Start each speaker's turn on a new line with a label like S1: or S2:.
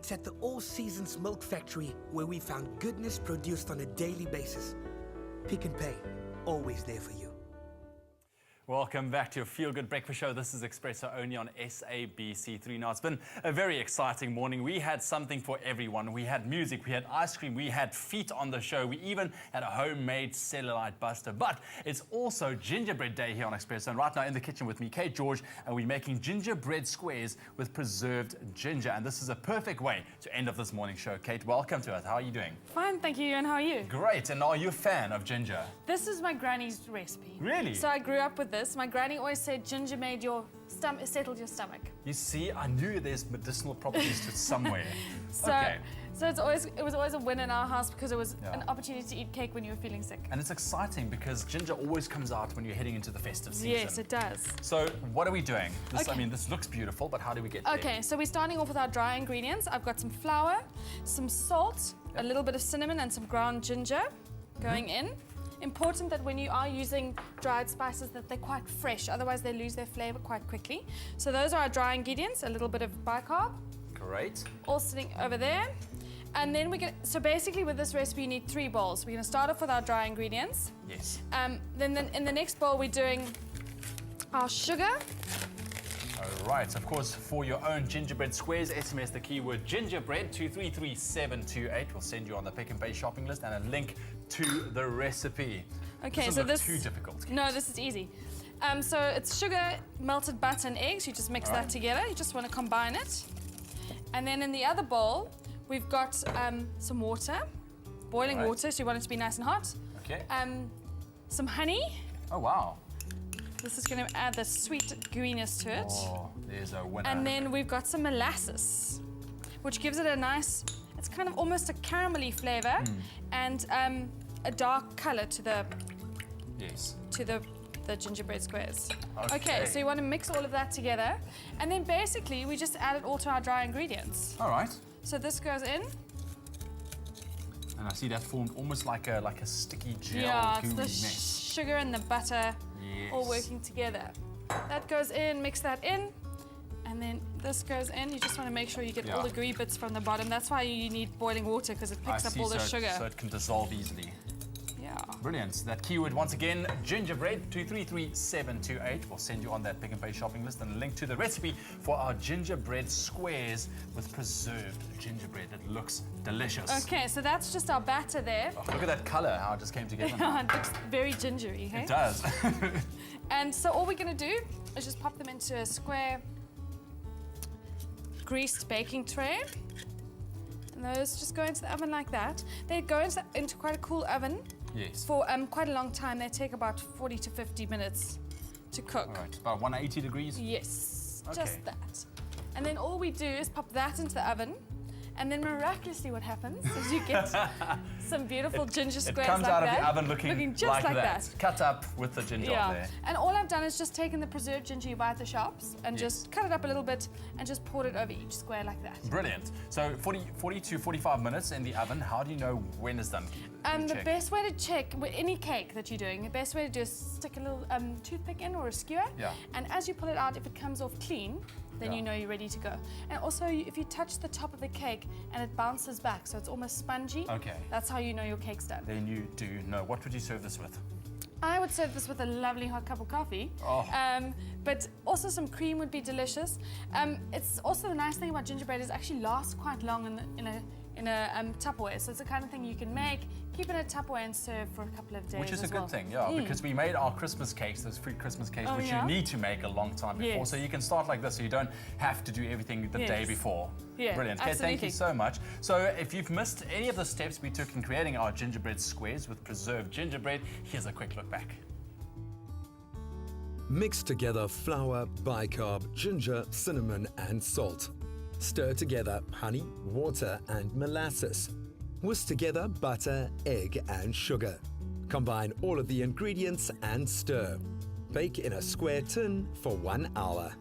S1: It's at the All Seasons Milk Factory where we found goodness produced on a daily basis. Pick and Pay, always there for you.
S2: Welcome back to your Feel Good Breakfast Show. This is Espresso only on SABC3. Now, it's been a very exciting morning. We had something for everyone. We had music, we had ice cream, we had feet on the show. We even had a homemade cellulite buster. But it's also Gingerbread Day here on Espresso. And right now in the kitchen with me, Kate George, and we're making gingerbread squares with preserved ginger. And this is a perfect way to end of this morning show. Kate, welcome to us. How are you doing?
S3: Fine, thank you. And how are you?
S2: Great. And are you a fan of ginger?
S3: This is my granny's recipe.
S2: Really?
S3: So I grew up with this. My granny always said ginger made your stomach, settled your stomach.
S2: You see, I knew there's medicinal properties to it somewhere.
S3: So,
S2: okay.
S3: So it was always a win in our house because it was an opportunity to eat cake when you were feeling sick.
S2: And it's exciting because ginger always comes out when you're heading into the festive season.
S3: Yes, it does.
S2: So what are we doing? This,
S3: Okay.
S2: I mean, this looks beautiful, but how do we get there?
S3: Okay, so we're starting off with our dry ingredients. I've got some flour, some salt, a little bit of cinnamon and some ground ginger going in. Important that when you are using dried spices that they're quite fresh, otherwise they lose their flavor quite quickly. So those are our dry ingredients, a little bit of bicarb.
S2: Great.
S3: All sitting over there. And then so basically with this recipe you need 3 bowls. We're gonna start off with our dry ingredients.
S2: Yes.
S3: Then in the next bowl we're doing our sugar.
S2: All right, of course, for your own gingerbread squares, SMS the keyword gingerbread to 33728. We'll send you on the Pick and Pay shopping list and a link to the recipe.
S3: Okay,
S2: Doesn't
S3: so
S2: look
S3: this
S2: too difficult.
S3: No, this is easy. So it's sugar, melted butter and eggs. You just mix that together. You just want to combine it. And then in the other bowl, we've got some water, boiling water, so you want it to be nice and hot.
S2: Okay.
S3: Some honey.
S2: Oh, wow.
S3: This is going to add the sweet gooiness to it.
S2: Oh, there's a winner.
S3: And then we've got some molasses, which gives it a nice, it's kind of almost a caramelly flavor and a dark color to the the gingerbread squares. Okay, so you want to mix all of that together, and then basically we just add it all to our dry ingredients.
S2: All right.
S3: So this goes in.
S2: And I see that formed almost like a sticky gel
S3: Yeah,
S2: gooey
S3: it's the
S2: mess.
S3: sugar and the butter all working together. That goes in, mix that in, and then this goes in. You just want to make sure you get all the gooey bits from the bottom. That's why you need boiling water, because it picks up all the sugar.
S2: So it can dissolve easily.
S3: Yeah.
S2: Brilliant. That keyword once again, gingerbread to 33728. We'll send you on that Pick and Pay shopping list and a link to the recipe for our gingerbread squares with preserved gingerbread. It looks delicious.
S3: Okay, so that's just our batter there.
S2: Oh, look at that color, how it just came together.
S3: It looks very gingery, hey?
S2: It does.
S3: And so all we're going to do is just pop them into a square greased baking tray. And those just go into the oven like that. They go into quite a cool oven for quite a long time. They take about 40 to 50 minutes to cook.
S2: All right, about 180 degrees?
S3: Yes, just that. And then all we do is pop that into the oven. And then miraculously what happens is you get some beautiful ginger squares
S2: It comes
S3: like
S2: out
S3: that,
S2: of the oven looking
S3: just like that.
S2: Cut up with the ginger on there.
S3: And all I've done is just taken the preserved ginger you buy at the shops and just cut it up a little bit and just poured it over each square like that.
S2: Brilliant. So 40 to 45 minutes in the oven. How do you know when it's done?
S3: The best way to check with any cake that you're doing, the best way to do is stick a little toothpick in or a skewer. Yeah. And as you pull it out, if it comes off clean, then you know you're ready to go. And also, if you touch the top of the cake and it bounces back, so it's almost spongy, that's how you know your cake's done.
S2: Then you do know. What would you serve this with?
S3: I would serve this with a lovely hot cup of coffee. But also some cream would be delicious. It's also the nice thing about gingerbread is it actually lasts quite long in a Tupperware. So it's the kind of thing you can make, keep in a Tupperware and serve for a couple of days.
S2: Which is a good thing, because we made our Christmas cakes, those fruit Christmas cakes, which you need to make a long time before. So you can start like this, so you don't have to do everything the day before.
S3: Yeah,
S2: brilliant. Okay, thank you so much. So if you've missed any of the steps we took in creating our gingerbread squares with preserved gingerbread, here's a quick look back.
S4: Mix together flour, bicarb, ginger, cinnamon and salt. Stir together honey, water and molasses. Whisk together butter, egg and sugar. Combine all of the ingredients and stir. Bake in a square tin for 1 hour.